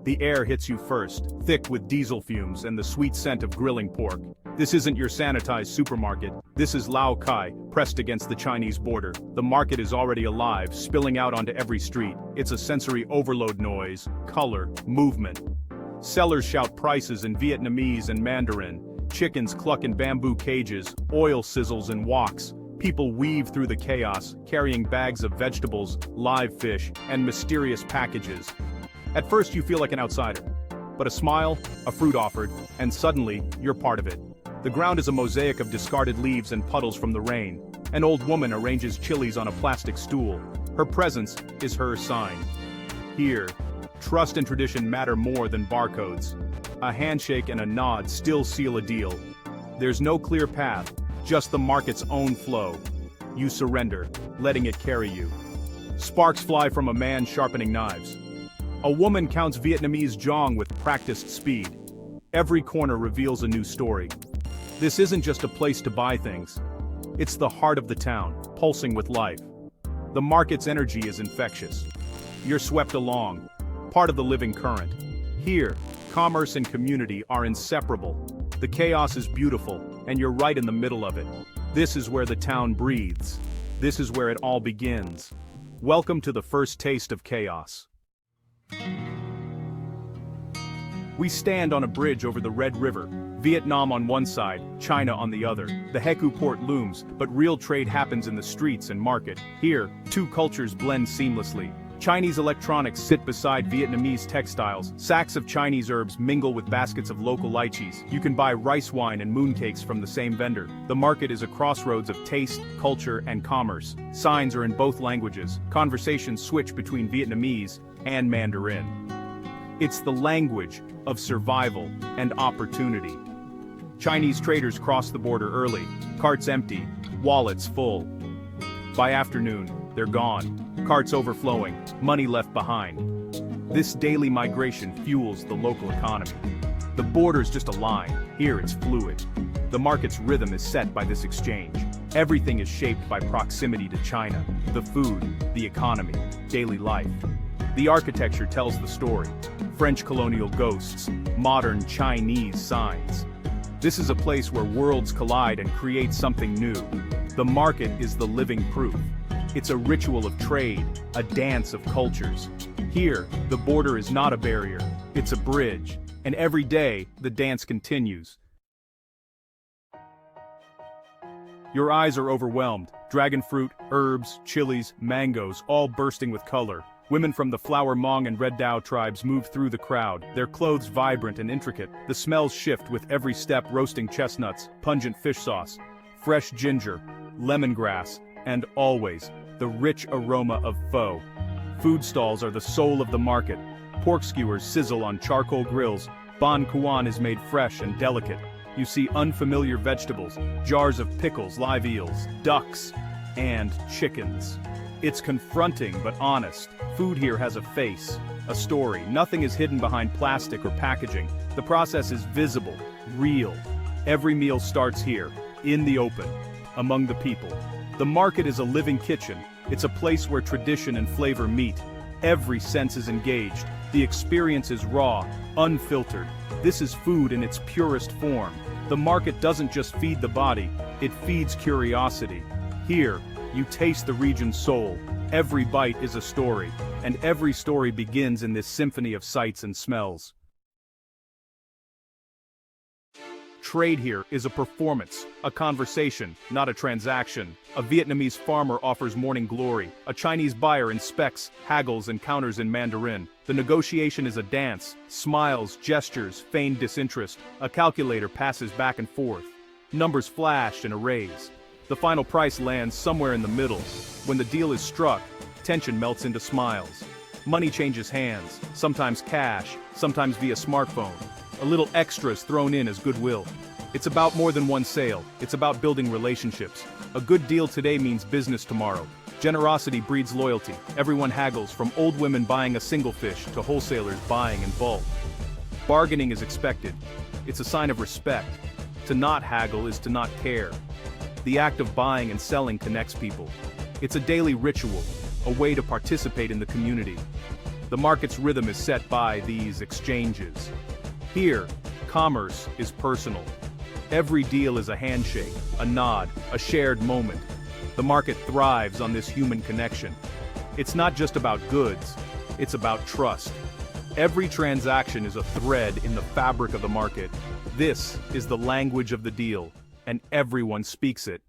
The air hits you first, thick with diesel fumes and the sweet scent of grilling pork. This isn't your sanitized supermarket. This is Lao Cai, pressed against the Chinese border. The market is already alive, spilling out onto every street. It's a sensory overload: noise, color, movement. Sellers shout prices in Vietnamese and Mandarin. Chickens cluck in bamboo cages, oil sizzles in woks. People weave through the chaos, carrying bags of vegetables, live fish, and mysterious packages. At first you feel like an outsider. But a smile, a fruit offered, and suddenly, you're part of it. The ground is a mosaic of discarded leaves and puddles from the rain. An old woman arranges chilies on a plastic stool. Her presence is her sign. Here, trust and tradition matter more than barcodes. A handshake and a nod still seal a deal. There's no clear path, just the market's own flow. You surrender, letting it carry you. Sparks fly from a man sharpening knives. A woman counts Vietnamese jong with practiced speed. Every corner reveals a new story. This isn't just a place to buy things. It's the heart of the town, pulsing with life. The market's energy is infectious. You're swept along, part of the living current. Here, commerce and community are inseparable. The chaos is beautiful, and you're right in the middle of it. This is where the town breathes. This is where it all begins. Welcome to the first taste of chaos. We stand on a bridge over the Red River, Vietnam on one side, China on the other. The Heku port looms, but real trade happens in the streets and market. Here, two cultures blend seamlessly. Chinese electronics sit beside Vietnamese textiles. Sacks of Chinese herbs mingle with baskets of local lychees. You can buy rice wine and mooncakes from the same vendor. The market is a crossroads of taste, culture, and commerce. Signs are in both languages. Conversations switch between Vietnamese and Mandarin. It's the language of survival and opportunity. Chinese traders cross the border early, carts empty, wallets full. By afternoon, they're gone, carts overflowing, money left behind. This daily migration fuels the local economy. The border's just a line, here it's fluid. The market's rhythm is set by this exchange. Everything is shaped by proximity to China, the food, the economy, daily life. The architecture tells the story. French colonial ghosts, modern Chinese signs. This is a place where worlds collide and create something new. The market is the living proof. It's a ritual of trade, a dance of cultures. Here, the border is not a barrier, it's a bridge, and every day, the dance continues. Your eyes are overwhelmed. Dragon fruit, herbs, chilies, mangoes, all bursting with color. Women from the Flower Hmong and Red Dao tribes move through the crowd, their clothes vibrant and intricate. The smells shift with every step: roasting chestnuts, pungent fish sauce, fresh ginger, lemongrass, and always, the rich aroma of pho. Food stalls are the soul of the market. Pork skewers sizzle on charcoal grills. Ban Quan is made fresh and delicate. You see unfamiliar vegetables, jars of pickles, live eels, ducks, and chickens. It's confronting but honest. Food here has a face, a story. Nothing is hidden behind plastic or packaging. The process is visible, real. Every meal starts here, in the open, among the people. The market is a living kitchen. It's a place where tradition and flavor meet. Every sense is engaged. The experience is raw, unfiltered. This is food in its purest form. The market doesn't just feed the body, it feeds curiosity. Here, you taste the region's soul. Every bite is a story, and every story begins in this symphony of sights and smells. Trade here is a performance, a conversation, not a transaction. A Vietnamese farmer offers morning glory. A Chinese buyer inspects, haggles, and counters in Mandarin. The negotiation is a dance, smiles, gestures, feigned disinterest. A calculator passes back and forth. Numbers flash and erase. The final price lands somewhere in the middle. When the deal is struck, tension melts into smiles. Money changes hands, sometimes cash, sometimes via smartphone. A little extra is thrown in as goodwill. It's about more than one sale, it's about building relationships. A good deal today means business tomorrow. Generosity breeds loyalty. Everyone haggles, from old women buying a single fish to wholesalers buying in bulk. Bargaining is expected. It's a sign of respect. To not haggle is to not care. The act of buying and selling connects people. It's a daily ritual, a way to participate in the community. The market's rhythm is set by these exchanges. Here, commerce is personal. Every deal is a handshake, a nod, a shared moment. The market thrives on this human connection. It's not just about goods, it's about trust. Every transaction is a thread in the fabric of the market. This is the language of the deal, and everyone speaks it.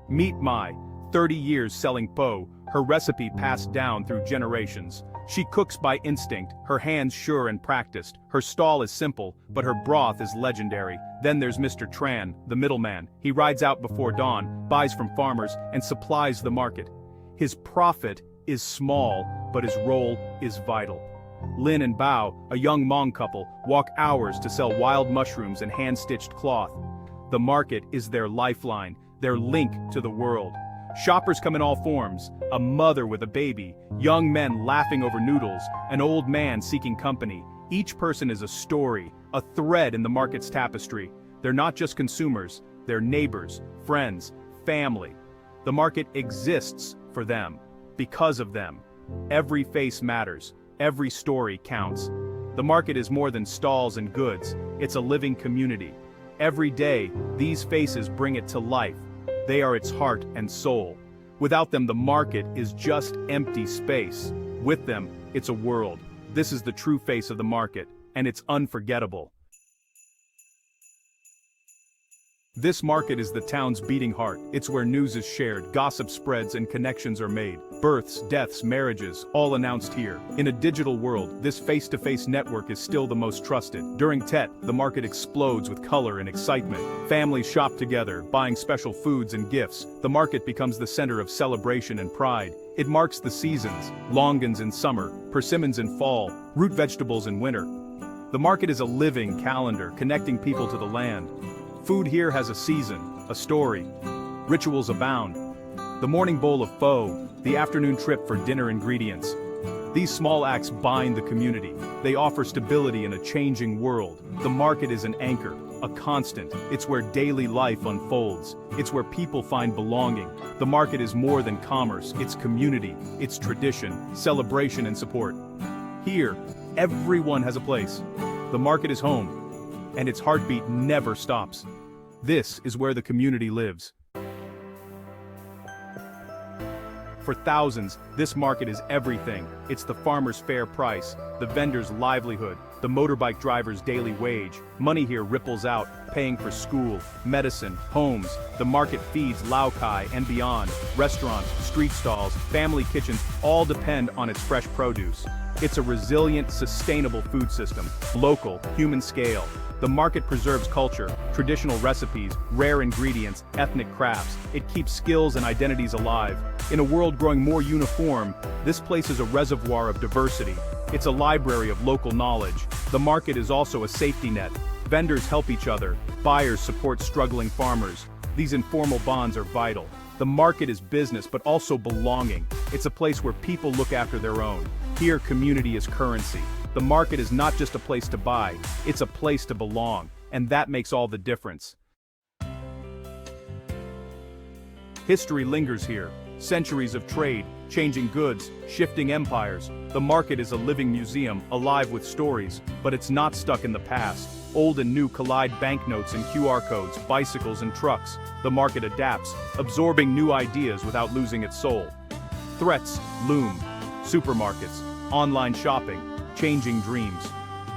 Meet Mai, 30 years selling po, her recipe passed down through generations. She cooks by instinct, her hands sure and practiced. Her stall is simple, but her broth is legendary. Then there's Mr. Tran, the middleman. He rides out before dawn, buys from farmers, and supplies the market. His profit is small, but his role is vital. Lin and Bao, a young Hmong couple, walk hours to sell wild mushrooms and hand-stitched cloth. The market is their lifeline, their link to the world. Shoppers come in all forms, a mother with a baby, young men laughing over noodles, an old man seeking company. Each person is a story, a thread in the market's tapestry. They're not just consumers, they're neighbors, friends, family. The market exists for them, because of them. Every face matters, every story counts. The market is more than stalls and goods, it's a living community. Every day, these faces bring it to life. They are its heart and soul. Without them, the market is just empty space. With them, it's a world. This is the true face of the market, and it's unforgettable. This market is the town's beating heart. It's where news is shared, gossip spreads, and connections are made. Births, deaths, marriages, all announced here. In a digital world, this face-to-face network is still the most trusted. During Tet, the market explodes with color and excitement. Families shop together, buying special foods and gifts. The market becomes the center of celebration and pride. It marks the seasons, longans in summer, persimmons in fall, root vegetables in winter. The market is a living calendar, connecting people to the land. Food here has a season, a story. Rituals abound. The morning bowl of pho, the afternoon trip for dinner ingredients. These small acts bind the community. They offer stability in a changing world. The market is an anchor, a constant. It's where daily life unfolds. It's where people find belonging. The market is more than commerce, it's community, it's tradition, celebration and support. Here, everyone has a place. The market is home, and its heartbeat never stops. This is where the community lives. For thousands, this market is everything. It's the farmer's fair price, the vendor's livelihood, the motorbike driver's daily wage. Money here ripples out, paying for school, medicine, homes. The market feeds Lao Kai and beyond. Restaurants, street stalls, family kitchens all depend on its fresh produce. It's a resilient, sustainable food system, local, human scale. The market preserves culture, traditional recipes, rare ingredients, ethnic crafts. It keeps skills and identities alive. In a world growing more uniform, this place is a reservoir of diversity. It's a library of local knowledge. The market is also a safety net. Vendors help each other. Buyers support struggling farmers. These informal bonds are vital. The market is business, but also belonging. It's a place where people look after their own. Here, community is currency. The market is not just a place to buy, it's a place to belong, and that makes all the difference. History lingers here. Centuries of trade, changing goods, shifting empires. The market is a living museum, alive with stories, but it's not stuck in the past. Old and new collide banknotes and QR codes, bicycles and trucks. The market adapts, absorbing new ideas without losing its soul. Threats loom. Supermarkets, online shopping, changing dreams.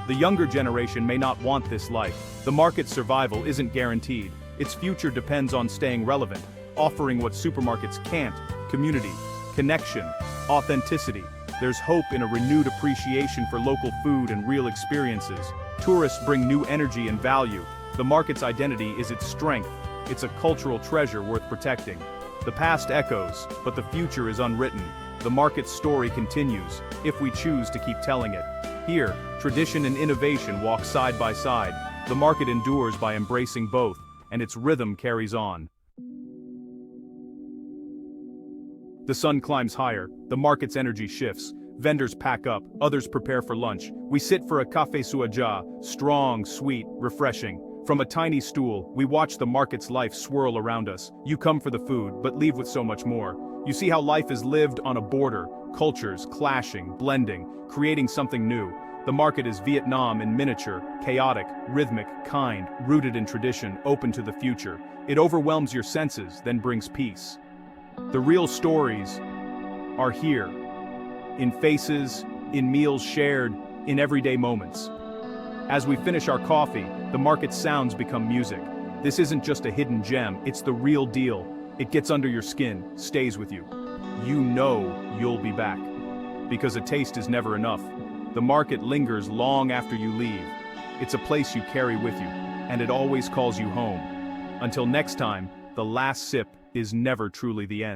The younger generation may not want this life. The market's survival isn't guaranteed. Its future depends on staying relevant, offering what supermarkets can't: community, connection, authenticity. There's hope in a renewed appreciation for local food and real experiences. Tourists bring new energy and value. The market's identity is its strength. It's a cultural treasure worth protecting. The past echoes, but the future is unwritten. The market's story continues, if we choose to keep telling it. Here, tradition and innovation walk side by side. The market endures by embracing both, and its rhythm carries on. The sun climbs higher, the market's energy shifts. Vendors pack up, others prepare for lunch. We sit for a café suaja, strong, sweet, refreshing. From a tiny stool, we watch the market's life swirl around us. You come for the food, but leave with so much more. You see how life is lived on a border, cultures clashing, blending, creating something new. The market is Vietnam in miniature, chaotic, rhythmic, kind, rooted in tradition, open to the future. It overwhelms your senses, then brings peace. The real stories are here, in faces, in meals shared, in everyday moments. As we finish our coffee, the market sounds become music. This isn't just a hidden gem, it's the real deal. It gets under your skin, stays with you. You know you'll be back. Because a taste is never enough. The market lingers long after you leave. It's a place you carry with you, and it always calls you home. Until next time, the last sip is never truly the end.